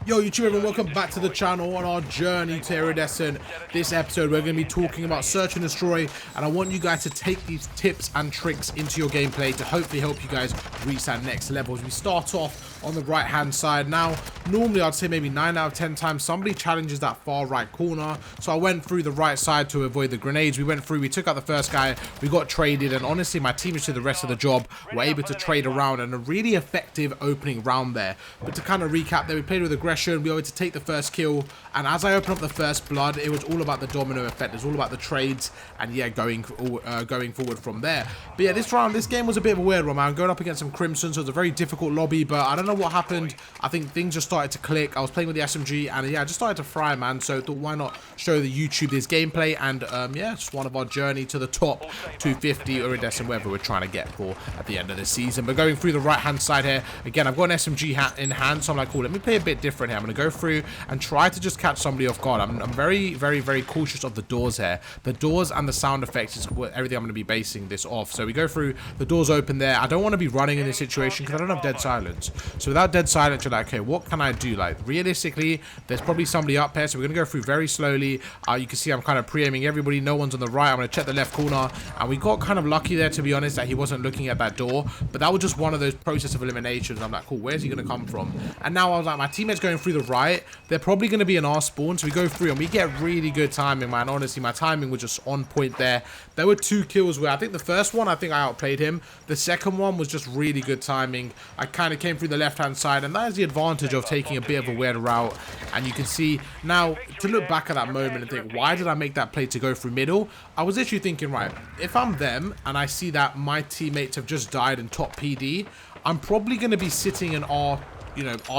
Yo YouTube everyone, welcome back to the channel on our journey to iridescent. This episode we're going to be talking about search and destroy, and I want you guys to take these tips and tricks into your gameplay to hopefully help you guys reach that next level. As we start off on the right hand side now, normally I'd say maybe 9 out of 10 times somebody challenges that far right corner, so I went through the right side to avoid the grenades. We went through, we took out the first guy, we got traded, and honestly my teammates did the rest of the job. We're able to trade around and a really effective opening round there. But to kind of recap there, we played with aggression. We were able to take the first kill, and as I opened up the first blood, it was all about the domino effect. It was all about the trades, and yeah, going forward from there. But yeah, this game was a bit of a weird one, man. Going up against some Crimson, so it was a very difficult lobby, but I don't know what happened. I think things just started to click. I was playing with the SMG, and yeah, I just started to fry, man. So I thought, why not show the YouTube this gameplay, and yeah, just one of our journey to the top 250 iridescent, wherever we're trying to get for at the end of the season. But going through the right hand side here, again, I've got an SMG hat in hand, so I'm like, cool, let me play a bit different here. I'm going to go through and try to just catch somebody off guard. I'm very cautious of the doors here. The doors and the sound effects is everything I'm going to be basing this off. So we go through, the doors open there. I don't want to be running in this situation because I don't have dead silence. So without dead silence, you're like, okay, what can I do? Like, realistically, there's probably somebody up here, so we're going to go through very slowly. You can see I'm kind of pre-aiming everybody. No one's on the right. I'm going to check the left corner, and we got kind of lucky there, to be honest, that he wasn't looking at that door. But that was just one of those process of eliminations. I'm like, cool, where's he going to come from? And now I was like, my teammate's going through the right. They're probably going to be in our spawn, so we go through and we get really good timing, man. Honestly, my timing was just on point there. There were 2 kills where I think the first one, I think I outplayed him. The second one was just really good timing. I kind of came through the left-hand side, and that is the advantage of taking a bit of a weird route. And you can see now, to look back at that moment and think, why did I make that play to go through middle? I was literally thinking, right, if I'm them and I see that my teammates have just died in top PD, I'm probably going to be sitting in our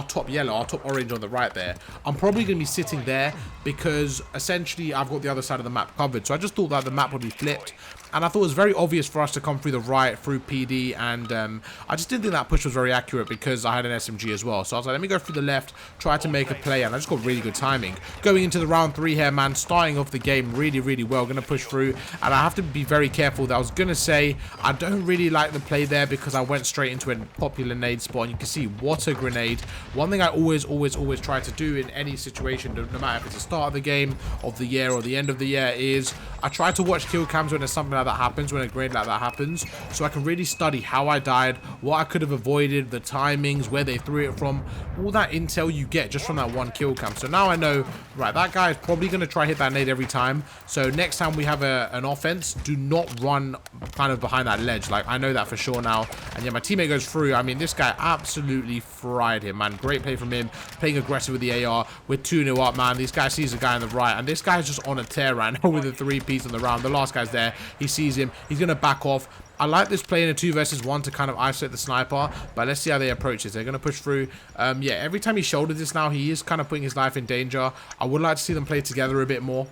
top yellow, our top orange on the right there. I'm probably going to be sitting there because essentially I've got the other side of the map covered. So I just thought that the map would be flipped. And I thought it was very obvious for us to come through the right, through PD, and I just didn't think that push was very accurate because I had an SMG as well. So I was like, let me go through the left, try to make a play, and I just got really good timing. Going into the round 3 here, man, starting off the game really well, going to push through, and I have to be very careful. That I was going to say, I don't really like the play there because I went straight into a popular nade spot, and you can see what a grenade. One thing I always try to do in any situation, no matter if it's the start of the game, of the year, or the end of the year, is I try to watch kill cams when there's something like that happens, when a grenade like that happens, so I can really study how I died, what I could have avoided, the timings, where they threw it from, all that intel you get just from that one kill cam. So now I know, right, that guy is probably going to try hit that nade every time. So next time we have an offense, do not run kind of behind that ledge. Like, I know that for sure now. And yeah, my teammate goes through. I mean, this guy absolutely fried him, man. Great play from him, playing aggressive with the AR. We're 2-0 up, man. This guy sees the guy on the right, and this guy's just on a tear right now with a 3-piece on the round. The last guy's there. He sees him. He's going to back off. I like this play in a 2 versus 1 to kind of isolate the sniper, but let's see how they approach this. They're going to push through. Yeah, every time he shoulders this now, he is kind of putting his life in danger. I would like to see them play together a bit more.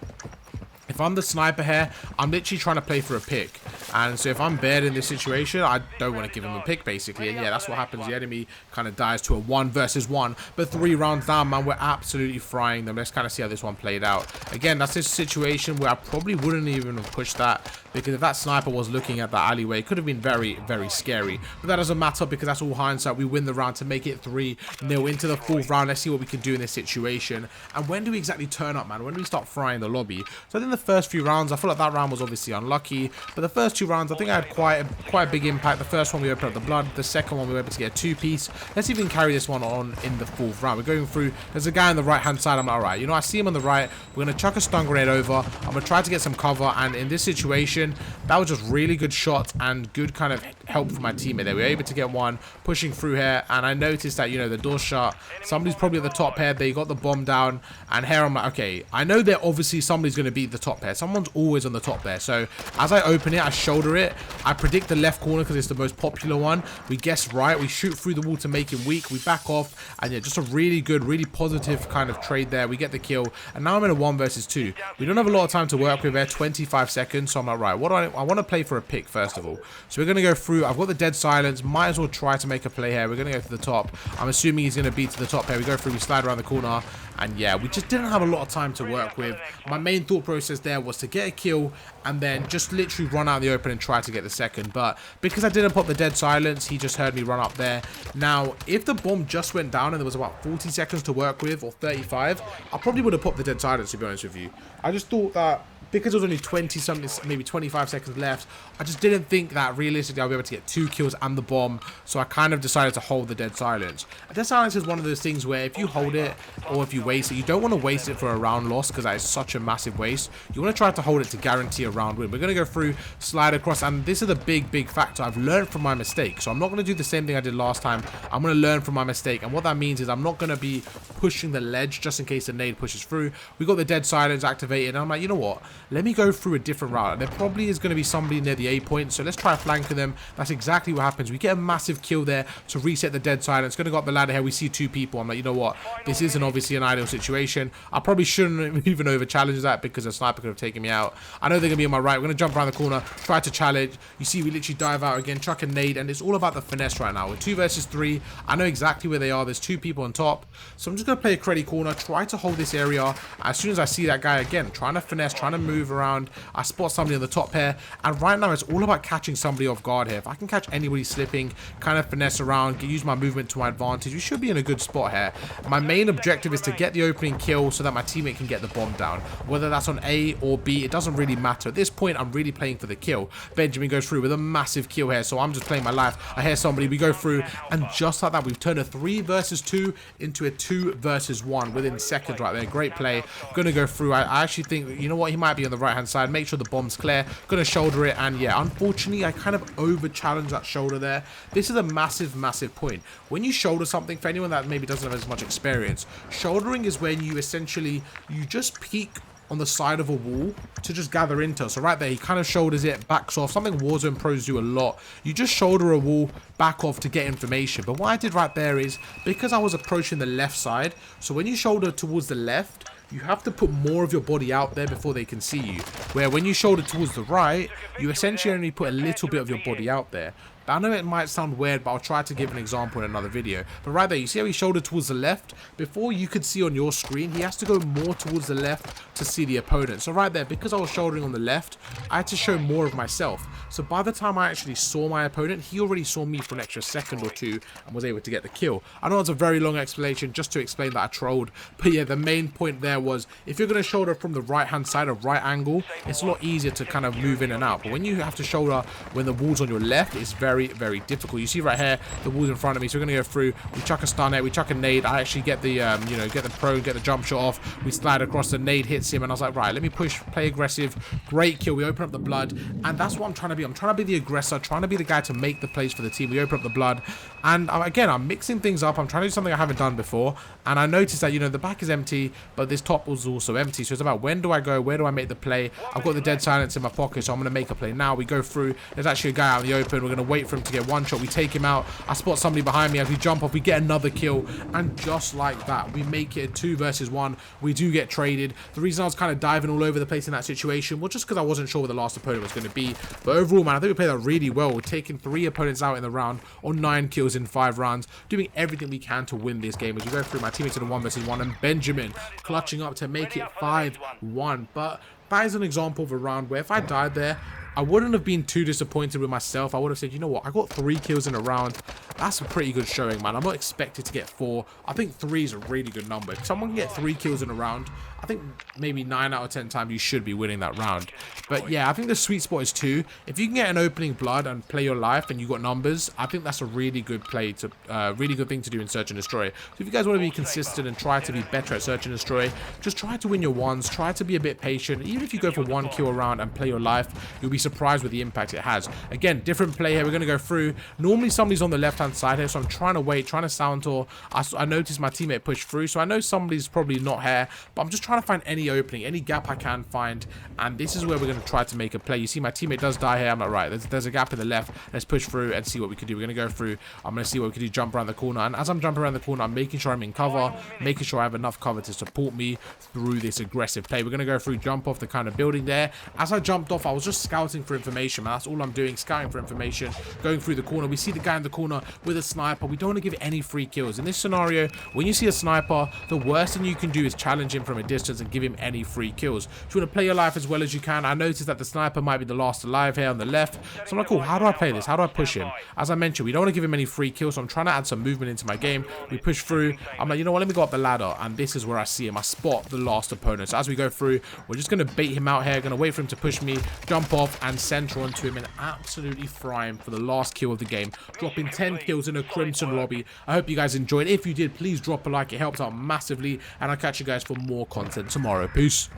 If I'm the sniper here, I'm literally trying to play for a pick. And so if I'm bad in this situation, I don't want to give him a pick, basically. And yeah, that's what happens. The enemy kind of dies to a 1 versus 1. But 3 rounds down, man, we're absolutely frying them. Let's kind of see how this one played out. Again, that's a situation where I probably wouldn't even have pushed that, because if that sniper was looking at that alleyway, it could have been very scary. But that doesn't matter because that's all hindsight. We win the round to make it 3-0 into the 4th round. Let's see what we can do in this situation. And when do we exactly turn up, man? When do we start frying the lobby? So I think the first few rounds, I feel like that round was obviously unlucky, but the first 2 rounds, I think I had quite a big impact. The first one, we opened up the blood. The second one, we were able to get a 2-piece. Let's even carry this one on in the 4th round. We're going through. There's a guy on the right-hand side. I'm like, all right, you know, I see him on the right. We're going to chuck a stun grenade over. I'm going to try to get some cover, and in this situation, that was just really good shot and good kind of help for my teammate there. We were able to get one pushing through here, and I noticed that, you know, the door's shut. Somebody's probably at the top here. They got the bomb down, and here I'm like, okay, I know that obviously somebody's going to beat the top here. Someone's always on the top there. So as I open it, I shoulder it. I predict the left corner because it's the most popular one. We guess right. We shoot through the wall to make him weak. We back off, and yeah, just a really good, really positive kind of trade there. We get the kill, and now I'm in a 1 versus 2. We don't have a lot of time to work with there, 25 seconds. So I'm like, right, right, what do I want to play for a pick first of all. So we're going to go through. I've got the dead silence. Might as well try to make a play here. We're going to go to the top. I'm assuming he's going to be to the top here. We go through, we slide around the corner. And yeah, we just didn't have a lot of time to work with. My main thought process there was to get a kill and then just literally run out in the open and try to get the second. But because I didn't pop the dead silence, he just heard me run up there. Now, if the bomb just went down and there was about 40 seconds to work with, or 35, I probably would have popped the dead silence, to be honest with you. I just thought that because there was only 20 something, maybe 25 seconds left, I just didn't think that realistically I'll be able to get 2 kills and the bomb, so I kind of decided to hold the dead silence. A dead silence is one of those things where if you hold it or if you waste it, you don't want to waste it for a round loss because that is such a massive waste. You want to try to hold it to guarantee a round win. We're going to go through, slide across, and this is a big factor. I've learned from my mistake, so I'm not going to do the same thing I did last time. I'm going to learn from my mistake, and what that means is I'm not going to be pushing the ledge just in case the nade pushes through. We got the dead silence activated, and I'm like, you know what? Let me go through a different route. There probably is going to be somebody near the A point, so let's try flanking them. That's exactly what happens. We get a massive kill there to reset the dead silence. Going to go up the ladder here. We see 2 people. I'm like, you know what? This isn't obviously an ideal situation. I probably shouldn't even over challenge that because a sniper could have taken me out. I know they're going to be on my right. We're going to jump around the corner, try to challenge. You see, we literally dive out again, chuck a nade, and it's all about the finesse right now. We're 2 versus 3. I know exactly where they are. There's 2 people on top, so I'm just going to play a credit corner, try to hold this area. As soon as I see that guy again, trying to finesse, trying to move around, I spot somebody on the top here, and right now it's all about catching somebody off guard here. If I can catch anybody slipping, kind of finesse around, use my movement to my advantage, we should be in a good spot here. My main objective is to get the opening kill so that my teammate can get the bomb down. Whether that's on A or B, it doesn't really matter. At this point, I'm really playing for the kill. Benjamin goes through with a massive kill here, so I'm just playing my life. I hear somebody, we go through, and just like that, we've turned a 3 versus 2 into a 2 versus 1 within seconds right there. Great play. Gonna go through. I actually think, you know what, he might be on the right-hand side. Make sure the bomb's clear. Gonna shoulder it, and yeah, unfortunately, I kind of over-challenged that shoulder there. This is a massive point. When you shoulder something, for anyone that maybe doesn't have as much experience, shouldering is when you essentially, you just peek on the side of a wall to just gather intel. So right there, he kind of shoulders it, backs off. Something Warzone pros do a lot. You just shoulder a wall, back off to get information. But what I did right there is, because I was approaching the left side, so when you shoulder towards the left, you have to put more of your body out there before they can see you. Where when you shoulder towards the right, you essentially only put a little bit of your body out there. I know it might sound weird, but I'll try to give an example in another video. But right there, you see how he shouldered towards the left? Before you could see on your screen, he has to go more towards the left to see the opponent. So right there, because I was shouldering on the left, I had to show more of myself. So by the time I actually saw my opponent, he already saw me for an extra second or 2 and was able to get the kill. I know it's a very long explanation just to explain that I trolled. But yeah, the main point there was, if you're going to shoulder from the right-hand side, a right angle, it's a lot easier to kind of move in and out. But when you have to shoulder when the wall's on your left, it's very difficult. You see right here, the wall's in front of me, so we're gonna go through. We chuck a stun here, we chuck a nade. I actually get the you know, get the prone, get the jump shot off. We slide across, the nade hits him, and I was like, right, let me push, play aggressive. Great kill. We open up the blood, and that's what I'm trying to be. I'm trying to be the aggressor, trying to be the guy to make the plays for the team. We open up the blood, and again, I'm mixing things up. I'm trying to do something I haven't done before, and I noticed that, you know, the back is empty, but this top was also empty. So it's about, when do I go, where do I make the play? I've got the dead silence in my pocket, so I'm gonna make a play now. We go through. There's actually a guy out in the open. We're gonna wait for him to get one shot. We take him out. I spot somebody behind me. As we jump off, we get another kill, and just like that, we make it a 2 versus 1. We do get traded. The reason I was kind of diving all over the place in that situation was just because I wasn't sure where the last opponent was going to be. But overall, man, I think we played that really well. We're taking 3 opponents out in the round on 9 kills in 5 rounds, doing everything we can to win this game. As we go through, my teammates in a 1 versus 1, and Benjamin clutching up to make it 5-1. But that is an example of a round where if I died there, I wouldn't have been too disappointed with myself. I would have said, you know what, I got 3 kills in a round. That's a pretty good showing, man. I'm not expected to get 4. I think 3 is a really good number. If someone can get 3 kills in a round, I think maybe 9 out of 10 times you should be winning that round. But yeah, I think the sweet spot is 2. If you can get an opening blood and play your life and you got numbers, I think that's a really good play to, really good thing to do in Search and Destroy. So if you guys want to be consistent and try to be better at Search and Destroy, just try to win your ones, try to be a bit patient. Even if you go for 1 kill a round and play your life, you'll be surprised with the impact it has. Again, different play here. We're going to go through. Normally somebody's on the left-hand side here, so I'm trying to wait, trying to sound tour. I noticed my teammate push through, so I know somebody's probably not here, but I'm just trying to find any opening, any gap I can find, and this is where we're going to try to make a play. You see my teammate does die here. I'm like, right, there's a gap in the left. Let's push through and see what we can do. We're going to go through. I'm going to see what we can do, jump around the corner, and as I'm jumping around the corner, I'm making sure I'm in cover, making sure I have enough cover to support me through this aggressive play. We're going to go through, jump off the kind of building there. As I jumped off, I was just scouting scouting for information, man. That's all I'm doing, scouting for information, going through the corner. We see the guy in the corner with a sniper. We don't want to give any free kills. In this scenario, when you see a sniper, the worst thing you can do is challenge him from a distance and give him any free kills. You want to play your life as well as you can. I noticed that the sniper might be the last alive here on the left. So I'm like, cool, how do I play this? How do I push him? As I mentioned, we don't want to give him any free kills, so I'm trying to add some movement into my game. We push through. I'm like, you know what, let me go up the ladder, and this is where I see him. I spot the last opponent. So as we go through, we're just going to bait him out here, going to wait for him to push me, jump off, and center onto him and absolutely fry him for the last kill of the game, dropping 10 kills in a Crimson lobby. I hope you guys enjoyed. If you did, please drop a like. It helps out massively, and I'll catch you guys for more content tomorrow. Peace.